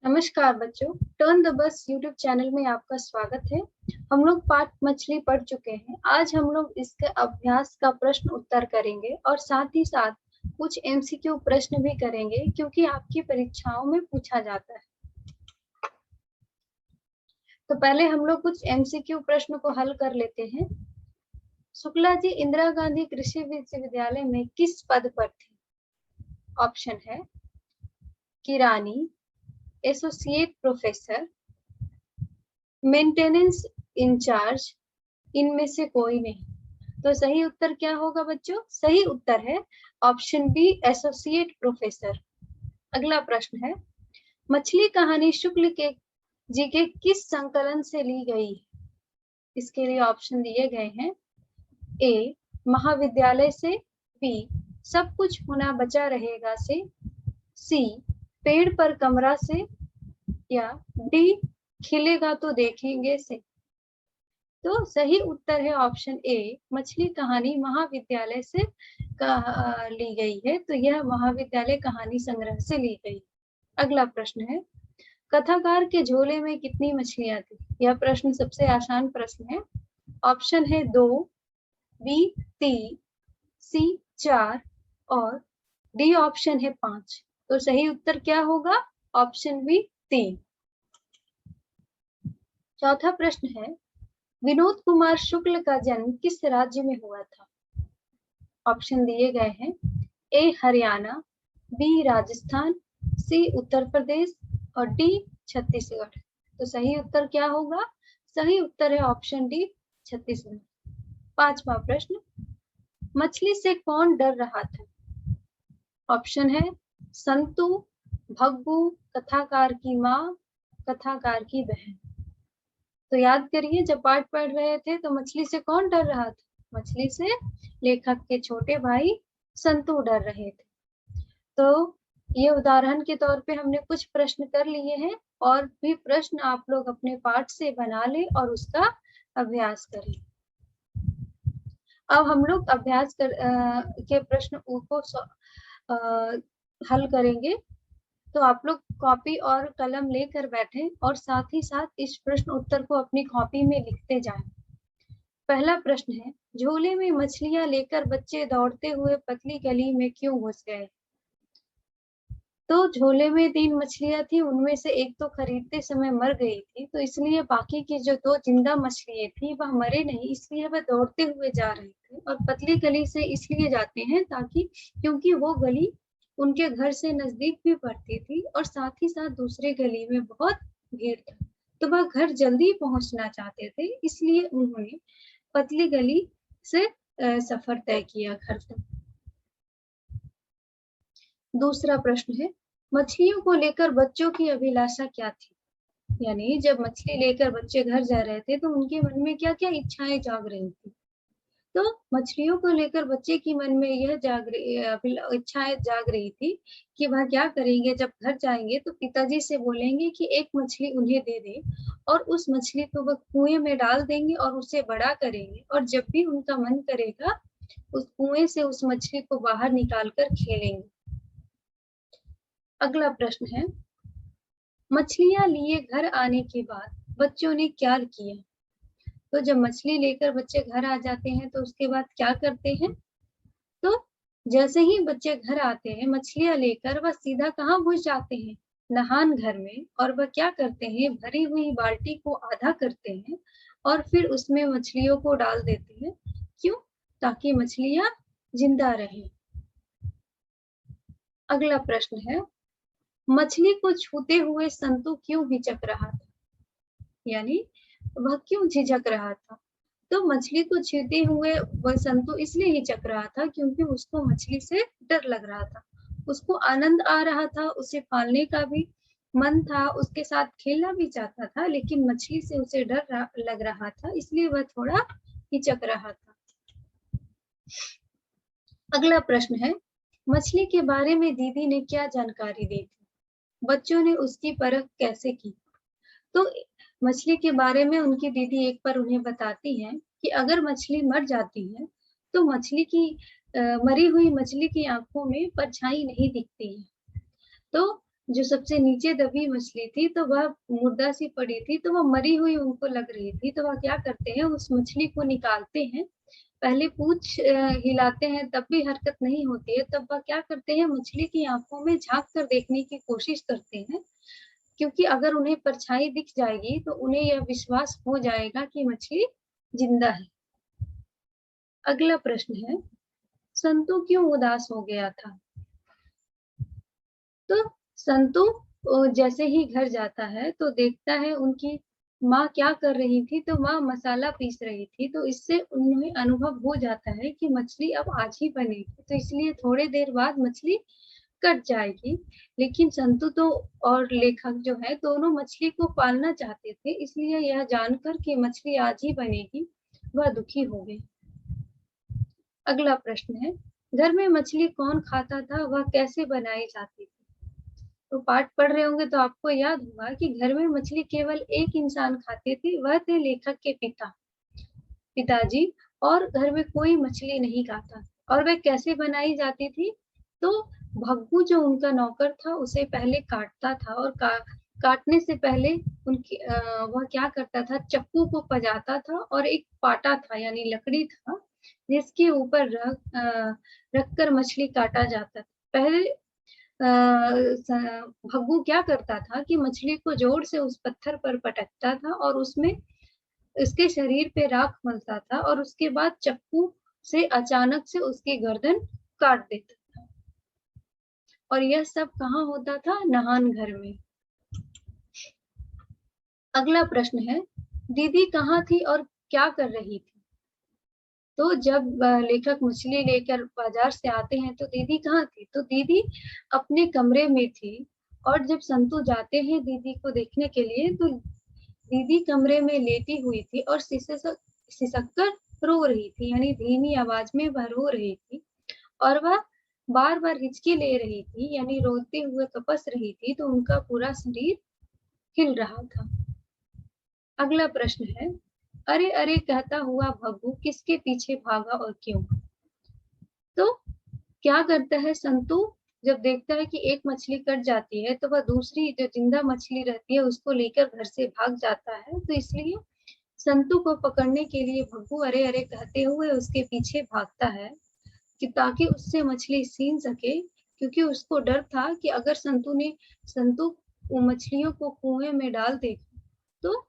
नमस्कार बच्चों, turn the bus YouTube channel में आपका स्वागत है। हम लोग पाठ मछली पढ़ चुके हैं। आज हम लोग इसके अभ्यास का प्रश्न उत्तर करेंगे और साथ ही साथ कुछ एमसीक्यू प्रश्न भी करेंगे क्योंकि आपकी परीक्षाओं में पूछा जाता है। तो पहले हम लोग कुछ एमसीक्यू प्रश्न को हल कर लेते हैं। शुक्ला जी इंदिरा गांधी कृषि विश्वविद्यालय में किस पद पर थे? ऑप्शन है किरानी, एसोसिएट प्रोफेसर, मेंटेनेंस इंचार्ज, इनमें से कोई नहीं। तो सही उत्तर क्या होगा बच्चों? सही उत्तर है ऑप्शन बी, एसोसिएट प्रोफेसर। अगला प्रश्न है, मछली कहानी शुक्ल के जी के किस संकलन से ली गई है? इसके लिए ऑप्शन दिए गए हैं। ए महाविद्यालय से, बी सब कुछ होना बचा रहेगा से, सी पेड़ पर कमरा से, या डी खिलेगा तो देखेंगे से। तो सही उत्तर है ऑप्शन ए, मछली कहानी महाविद्यालय से ली गई है। तो यह महाविद्यालय कहानी संग्रह से ली गई। अगला प्रश्न है, कथाकार के झोले में कितनी मछलियां थी? यह प्रश्न सबसे आसान प्रश्न है। ऑप्शन है 2, बी 3, सी 4 और डी ऑप्शन है 5। तो सही उत्तर क्या होगा? Option B 3। चौथा प्रश्न है, विनोद कुमार शुक्ल का जन्म किस राज्य में हुआ था? ऑप्शन दिए गए हैं। ए हरियाणा, बी राजस्थान, सी उत्तर प्रदेश और डी छत्तीसगढ़। तो सही उत्तर क्या होगा? सही उत्तर है ऑप्शन डी, छत्तीसगढ़। पांचवा प्रश्न, मछली से कौन डर रहा था? ऑप्शन है संतु, भग्गू, कथाकार की माँ, कथाकार की बहन। तो याद करिए, जब पाठ पढ़ रहे थे तो मछली से कौन डर रहा था? मछली से लेखक के छोटे भाई संतु डर रहे थे। तो ये उदाहरण के तौर पे हमने कुछ प्रश्न कर लिए हैं और भी प्रश्न आप लोग अपने पाठ से बना लें और उसका अभ्यास करें। अब हम लोग अभ्यास के प्रश्न को हल करेंगे। तो आप लोग कॉपी और कलम लेकर बैठे और साथ ही साथ इस प्रश्न उत्तर को अपनी कॉपी में लिखते जाएं। पहला प्रश्न है, झोले में मछलियां लेकर बच्चे दौड़ते हुए पतली गली में क्यों घुस गए? तो झोले में 3 मछलियां थी, उनमें से एक तो खरीदते समय मर गई थी, तो इसलिए बाकी की जो 2 जिंदा मछलियां थी वह मरे नहीं, इसलिए वह दौड़ते हुए जा रहे थे। और पतली गली से इसलिए जाते हैं ताकि क्योंकि वो गली उनके घर से नजदीक भी पड़ती थी और साथ ही साथ दूसरे गली में बहुत भीड़ था, तो वह घर जल्दी पहुंचना चाहते थे, इसलिए उन्होंने पतली गली से सफर तय किया घर तक। दूसरा प्रश्न है, मछलियों को लेकर बच्चों की अभिलाषा क्या थी? यानी जब मछली लेकर बच्चे घर जा रहे थे तो उनके मन में क्या क्या इच्छाएं जाग रही थी? तो मछलियों को लेकर बच्चे की मन में यह इच्छाएं जाग रही थी कि वह क्या करेंगे, जब घर जाएंगे तो पिताजी से बोलेंगे कि एक मछली उन्हें दे दे और उस मछली को वह कुएं में डाल देंगे और उसे बड़ा करेंगे, और जब भी उनका मन करेगा उस कुएं से उस मछली को बाहर निकाल कर खेलेंगे। अगला प्रश्न है, मछलियां लिए घर आने के बाद बच्चों ने क्या किया? तो जब मछली लेकर बच्चे घर आ जाते हैं तो उसके बाद क्या करते हैं? तो जैसे ही बच्चे घर आते हैं मछलियां लेकर, वह सीधा कहाँ घुस जाते हैं? नहान घर में। और वह क्या करते हैं? भरी हुई बाल्टी को आधा करते हैं और फिर उसमें मछलियों को डाल देते हैं। क्यों? ताकि मछलियां जिंदा रहें। अगला प्रश्न है, मछली को छूते हुए संतु क्यों हिचक रहा था? यानी वह क्यों झिझक रहा था? तो मछली को छूते हुए वह संतु इसलिए हिचक रहा था क्योंकि उसको मछली से डर लग रहा था। उसको आनंद आ रहा था, उसे पालने का भी मन था, उसके साथ खेलना भी चाहता था, लेकिन मछली से उसे डर लग रहा था, इसलिए वह थोड़ा हिचक रहा था। अगला प्रश्न है, मछली के बारे में दीदी ने क्या जानकारी दी थी? बच्चों ने उसकी परख कैसे की? तो मछली के बारे में उनकी दीदी एक बार उन्हें बताती है कि अगर मछली मर जाती है तो मरी हुई मछली की आंखों में परछाई नहीं दिखती है। तो जो सबसे नीचे दबी मछली थी तो वह मुर्दा सी पड़ी थी, तो वह मरी हुई उनको लग रही थी। तो वह क्या करते हैं, उस मछली को निकालते हैं, पहले पूंछ हिलाते हैं तब भी हरकत नहीं होती है, तब वह क्या करते हैं, मछली की आंखों में झांक कर देखने की कोशिश करते हैं, क्योंकि अगर उन्हें परछाई दिख जाएगी तो उन्हें यह विश्वास हो जाएगा कि मछली जिंदा है। अगला प्रश्न है, संतु क्यों उदास हो गया था? तो संतु जैसे ही घर जाता है तो देखता है उनकी माँ क्या कर रही थी, तो माँ मसाला पीस रही थी, तो इससे उन्हें अनुभव हो जाता है कि मछली अब आज ही बनेगी, तो इसलिए थोड़ी देर बाद मछली कट जाएगी। लेकिन संतु तो और लेखक जो है दोनों मछली को पालना चाहते थे, इसलिए यह जानकर कि मछली आज ही बनेगी वह दुखी हो गए। अगला प्रश्न है, घर में मछली कौन खाता था, वह कैसे बनाई जाती थी? तो पाठ पढ़ रहे होंगे तो आपको याद होगा कि घर में मछली केवल एक इंसान खाते थे, वह थे लेखक के पिताजी, और घर में कोई मछली नहीं खाता। और वह कैसे बनाई जाती थी? तो भग्गू जो उनका नौकर था उसे पहले काटता था, और काटने से पहले वह क्या करता था, चक्कू को पजाता था, और एक पाटा था यानी लकड़ी था जिसके ऊपर रखकर मछली काटा जाता था। पहले भग्गू क्या करता था कि मछली को जोर से उस पत्थर पर पटकता था और उसमें उसके शरीर पे राख मलता था, और उसके बाद चक्कू से अचानक से उसकी गर्दन काट देता था। और यह सब कहाँ होता था? नहान घर में। अगला प्रश्न है, दीदी कहाँ थी और क्या कर रही थी? तो जब लेखक मछली लेकर बाजार से आते हैं तो दीदी कहाँ थी? तो दीदी अपने कमरे में थी, और जब संतु जाते हैं दीदी को देखने के लिए तो दीदी कमरे में लेटी हुई थी और सिसक कर रो रही थी, यानी धीमी आवाज में वह रो रही थी, और वह बार बार हिचकी ले रही थी, यानी रोते हुए कपस रही थी, तो उनका पूरा शरीर हिल रहा था। अगला प्रश्न है, अरे अरे कहता हुआ भग्गू किसके पीछे भागा और क्यों? तो क्या करता है संतु, जब देखता है कि एक मछली कट जाती है तो वह दूसरी जो जिंदा मछली रहती है उसको लेकर घर से भाग जाता है, तो इसलिए संतु को पकड़ने के लिए भग्गू अरे अरे कहते हुए उसके पीछे भागता है कि ताकि उससे मछली छीन सके, क्योंकि उसको डर था कि अगर संतु मछलियों को कुएं में डाल देगा तो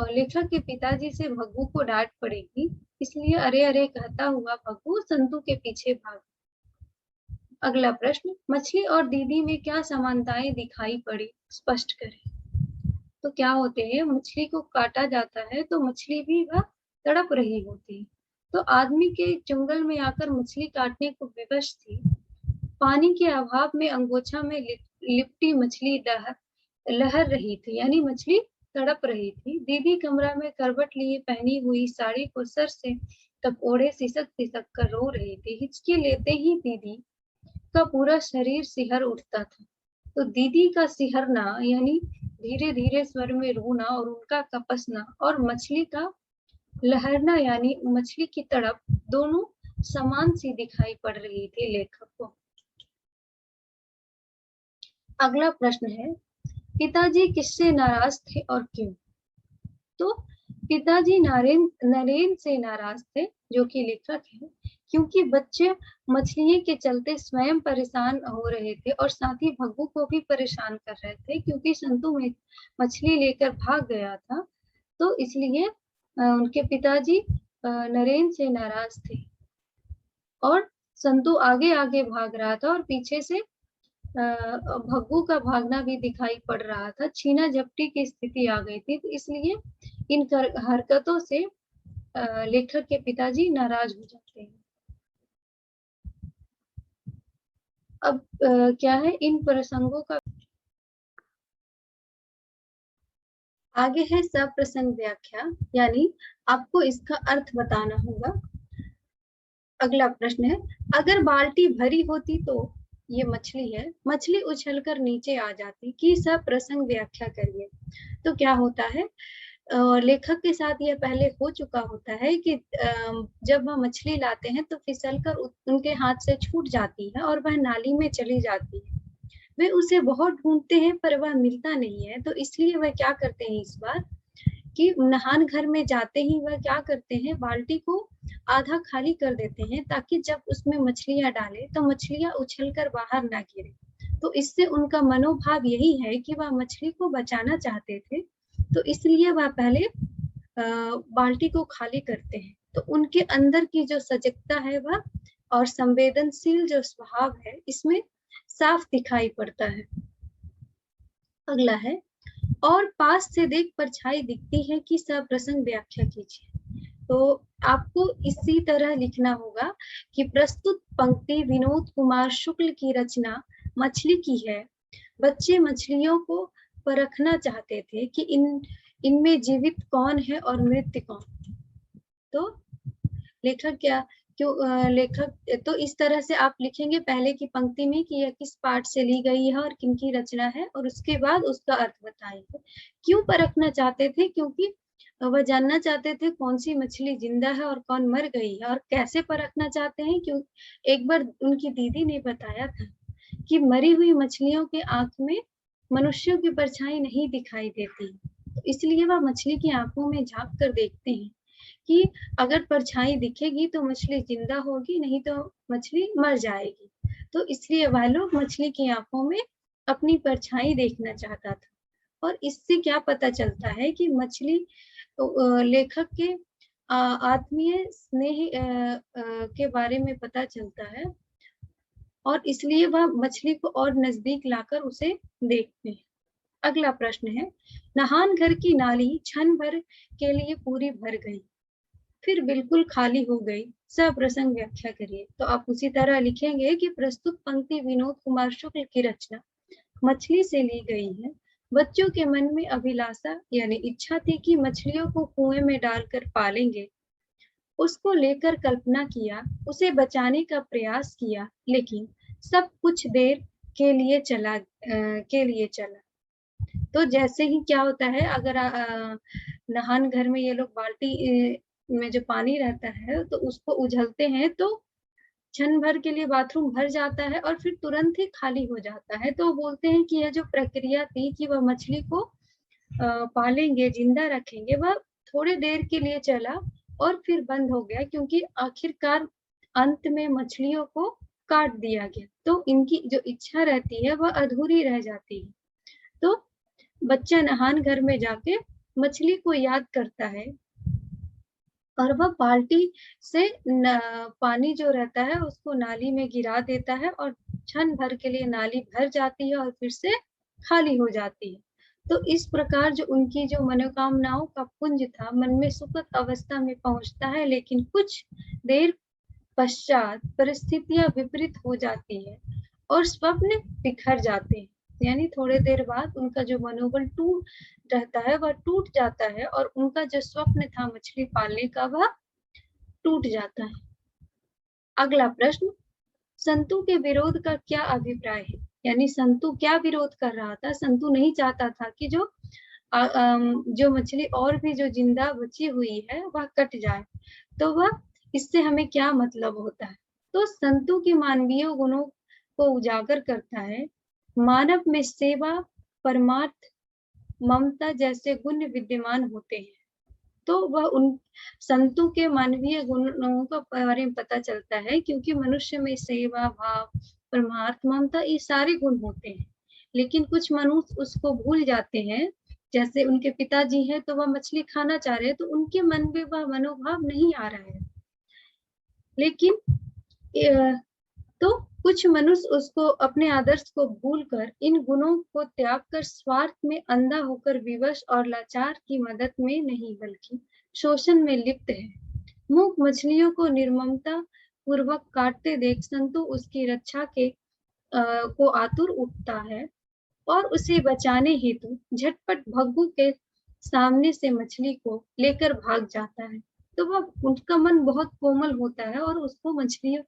लेखक के पिताजी से भग्गू को डांट पड़ेगी, इसलिए अरे अरे कहता हुआ भग्गू संतु के पीछे भाग। अगला प्रश्न, मछली और दीदी में क्या समानताएं दिखाई पड़ी, स्पष्ट करें। तो क्या होते हैं, मछली को काटा जाता है तो मछली भी वह तड़प रही होती है, तो आदमी के जंगल में आकर मछली काटने को विवश थी। पानी के अभाव में अंगोछा में लिपटी मछली लहर रही थी, यानी मछली तड़प रही थी। दीदी कमरा में करवट लिए पहनी हुई साड़ी को सर से तक ओढ़े सिसक सिसक कर रो रही थी। हिचकी लेते ही दीदी का पूरा शरीर सिहर उठता था। तो दीदी का सिहरना यानी धीरे धीरे स्वर में रोना और उनका कपसना, और मछली का लहरना यानी मछली की तड़प, दोनों समान सी दिखाई पड़ रही थी लेखक को। अगला प्रश्न है, पिताजी किससे नाराज थे और क्यों? तो पिताजी नरेन से नाराज थे, जो कि लेखक है, क्योंकि बच्चे मछली के चलते स्वयं परेशान हो रहे थे और साथ ही भग्गू को भी परेशान कर रहे थे, क्योंकि संतु में मछली लेकर भाग गया था, तो इसलिए उनके पिताजी नरेन से नाराज थे। और संतु आगे आगे भाग रहा था और पीछे से भग्गू का भागना भी दिखाई पड़ रहा था। छीना झपटी की स्थिति आ गई थी, तो इसलिए इन हरकतों से लेखक के पिताजी नाराज हो जाते हैं। अब क्या है इन प्रसंगों का आगे है सप्रसंग व्याख्या, यानी आपको इसका अर्थ बताना होगा। अगला प्रश्न है, अगर बाल्टी भरी होती तो ये मछली है, मछली उछलकर नीचे आ जाती कि सप्रसंग व्याख्या करिए। तो क्या होता है, लेखक के साथ यह पहले हो चुका होता है कि जब वह मछली लाते हैं तो फिसलकर उनके हाथ से छूट जाती है और वह नाली में चली जाती है। वे उसे बहुत ढूंढते हैं पर वह मिलता नहीं है। तो इसलिए वह क्या करते हैं इस बार कि नहान घर में जाते ही वह क्या करते हैं, बाल्टी को आधा खाली कर देते हैं ताकि जब उसमें मछलियां डाले तो मछलियां उछलकर बाहर ना गिरे। तो इससे उनका मनोभाव यही है कि वह मछली को बचाना चाहते थे, तो इसलिए वह पहले बाल्टी को खाली करते हैं। तो उनके अंदर की जो सजगता है वह और संवेदनशील जो स्वभाव है इसमें साफ दिखाई पड़ता है। अगला है, और पास से देख परछाई दिखती है कि सप्रसंग व्याख्या कीजिए। तो आपको इसी तरह लिखना होगा कि प्रस्तुत पंक्ति विनोद कुमार शुक्ल की रचना मछली की है। बच्चे मछलियों को परखना चाहते थे कि इनमें जीवित कौन है और मृत कौन। तो लेखक लेखक तो इस तरह से आप लिखेंगे पहले की पंक्ति में कि यह किस पाठ से ली गई है और किनकी रचना है, और उसके बाद उसका अर्थ बताएंगे। क्यों परखना चाहते थे? क्योंकि वह जानना चाहते थे कौन सी मछली जिंदा है और कौन मर गई है। और कैसे परखना चाहते हैं? क्यों एक बार उनकी दीदी ने बताया था कि मरी हुई मछलियों के आंख में मनुष्यों की परछाई नहीं दिखाई देती, तो इसलिए वह मछली की आंखों में झांक कर देखते हैं कि अगर परछाई दिखेगी तो मछली जिंदा होगी, नहीं तो मछली मर जाएगी। तो इसलिए वह लोग मछली की आंखों में अपनी परछाई देखना चाहता था। और इससे क्या पता चलता है कि मछली लेखक के आत्मीय स्नेह के बारे में पता चलता है, और इसलिए वह मछली को और नजदीक लाकर उसे देखते हैं। अगला प्रश्न है, नहान घर की नाली क्षण भर के लिए पूरी भर गई, फिर बिल्कुल खाली हो गई, सप्रसंग व्याख्या करिए। तो आप उसी तरह लिखेंगे कि प्रस्तुत पंक्ति विनोद कुमार शुक्ल की रचना मछली से ली गई है। बच्चों के मन में अभिलाषा यानी इच्छा थी कि मछलियों को कुएं में डालकर पालेंगे। उसको लेकर कल्पना किया, उसे बचाने का प्रयास किया, लेकिन सब कुछ देर के लिए चला। तो जैसे ही क्या होता है, अगर नहान घर में ये लोग बाल्टी में जो पानी रहता है तो उसको उझलते हैं तो क्षण भर के लिए बाथरूम भर जाता है और फिर तुरंत ही खाली हो जाता है। तो बोलते हैं कि यह जो प्रक्रिया थी कि वह मछली को पालेंगे, जिंदा रखेंगे, वह थोड़ी देर के लिए चला और फिर बंद हो गया, क्योंकि आखिरकार अंत में मछलियों को काट दिया गया। तो इनकी जो इच्छा रहती है वह अधूरी रह जाती है। तो बच्चा नहान घर में जाके मछली को याद करता है और वह बाल्टी से पानी जो रहता है उसको नाली में गिरा देता है और क्षण भर के लिए नाली भर जाती है और फिर से खाली हो जाती है। तो इस प्रकार जो उनकी जो मनोकामनाओं का पुंज था मन में सुखद अवस्था में पहुंचता है, लेकिन कुछ देर पश्चात परिस्थितियां विपरीत हो जाती है और स्वप्न बिखर जाते हैं। यानी थोड़े देर बाद उनका जो मनोबल टूट रहता है वह टूट जाता है और उनका जो स्वप्न था मछली पालने का वह टूट जाता है। अगला प्रश्न, संतु के विरोध का क्या अभिप्राय है? यानी संतु क्या विरोध कर रहा था? संतु नहीं चाहता था कि जो मछली और भी जो जिंदा बची हुई है वह कट जाए। तो वह इससे हमें क्या मतलब होता है? तो संतु के मानवीय गुणों को उजागर करता है। मानव में सेवा, परमार्थ, ममता जैसे गुण विद्यमान होते हैं। तो वह उन संतों के मानवीय गुणों का बारे में पता चलता है, क्योंकि मनुष्य में सेवा भाव, परमार्थ, ममता ये सारे गुण होते हैं। लेकिन कुछ मनुष्य उसको भूल जाते हैं। जैसे उनके पिताजी हैं तो वह मछली खाना चाह रहे हैं, तो उनके मन में वह मनोभाव नहीं आ रहा है। लेकिन तो कुछ मनुष्य उसको अपने आदर्श को भूलकर इन गुणों को त्याग कर स्वार्थ में अंधा होकर विवश और लाचार की मदद में नहीं बल्कि शोषण में लिप्त है। मूक मछलियों को निर्ममता पूर्वक काटते देख संतु उसकी रक्षा को आतुर उठता है और उसे बचाने हेतु झटपट भग्गू के सामने से मछली को लेकर भाग जाता है। तो वह उनका मन बहुत कोमल होता है और उसको मछलियों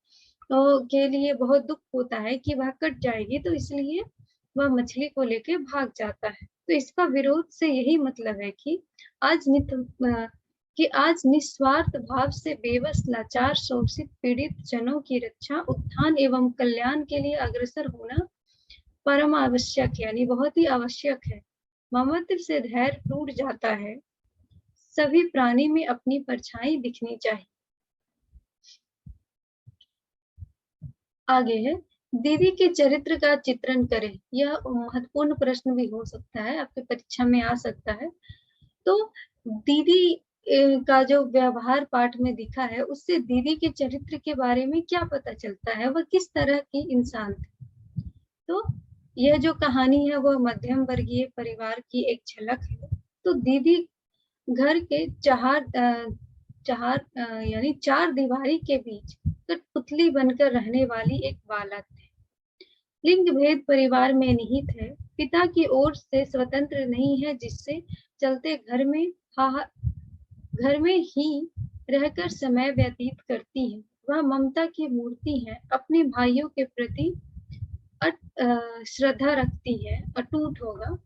के लिए बहुत दुख होता है कि वह कट जाएगी, तो इसलिए वह मछली को लेके भाग जाता है। तो इसका विरोध से यही मतलब है कि आज निस्वार्थ भाव से बेबस, लाचार, शोषित, पीड़ित जनों की रक्षा, उत्थान एवं कल्याण के लिए अग्रसर होना परम आवश्यक यानी बहुत ही आवश्यक है। ममत्व से धैर्य टूट जाता है। सभी प्राणी में अपनी परछाई दिखनी चाहिए। आगे है, दीदी के चरित्र का चित्रण करें। यह महत्वपूर्ण प्रश्न भी हो सकता है, आपके परीक्षा में आ सकता है। तो दीदी का जो व्यवहार पाठ में दिखा है, उससे दीदी के चरित्र के बारे में क्या पता चलता है, वह किस तरह की इंसान थी। तो यह जो कहानी है वह मध्यम वर्गीय परिवार की एक झलक है। तो दीदी घर के यानी चार दीवारी के बीच कठपुतली बनकर रहने वाली एक बालक है। लिंग भेद परिवार में निहित है। पिता की ओर से स्वतंत्र नहीं है, जिससे चलते घर में ही रहकर समय व्यतीत करती है। वह ममता की मूर्ति है, अपने भाइयों के प्रति श्रद्धा रखती है, अटूट होगा।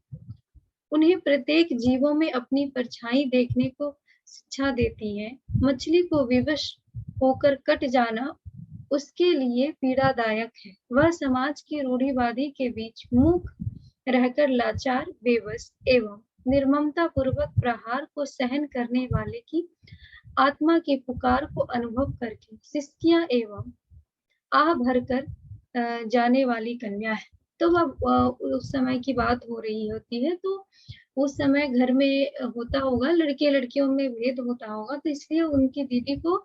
उन्हें प्रत्येक जीवों में अपनी परछाई देखने को शिक्षा देती है। मछली को विवश होकर कट जाना उसके लिए पीड़ादायक है। वह समाज की रूढ़िवादी के बीच मूक रहकर लाचार, बेबस एवं निर्ममता पूर्वक प्रहार को सहन करने वाले की आत्मा की पुकार को अनुभव करके सिसकियां एवं आह भरकर जाने वाली कन्या है। तो वह उस समय की बात हो रही होती है। तो उस समय घर में होता होगा, लड़के लड़कियों में भेद होता होगा, तो इसलिए उनकी दीदी को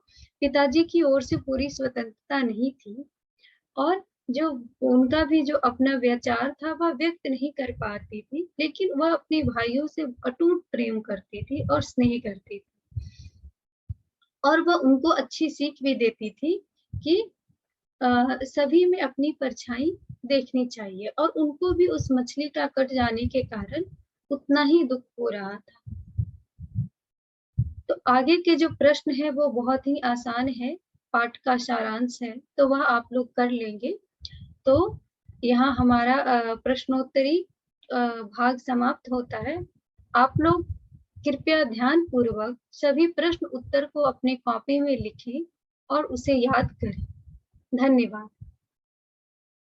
पिताजी की ओर से पूरी स्वतंत्रता नहीं थी, और जो उनका भी जो अपना विचार था वह व्यक्त नहीं कर पाती थी, लेकिन वह अपने भाइयों से अटूट प्रेम करती थी और स्नेह करती थी। और वह उनको अच्छी सीख भी देती थी कि सभी में अपनी परछाई देखनी चाहिए, और उनको भी उस मछली का कट जाने के कारण उतना ही दुख हो रहा था। तो आगे के जो प्रश्न है वो बहुत ही आसान है, पाठ का सारांश है, तो वह आप लोग कर लेंगे। तो यहाँ हमारा प्रश्नोत्तरी भाग समाप्त होता है। आप लोग कृपया ध्यान पूर्वक सभी प्रश्न उत्तर को अपने कॉपी में लिखें और उसे याद करें। धन्यवाद।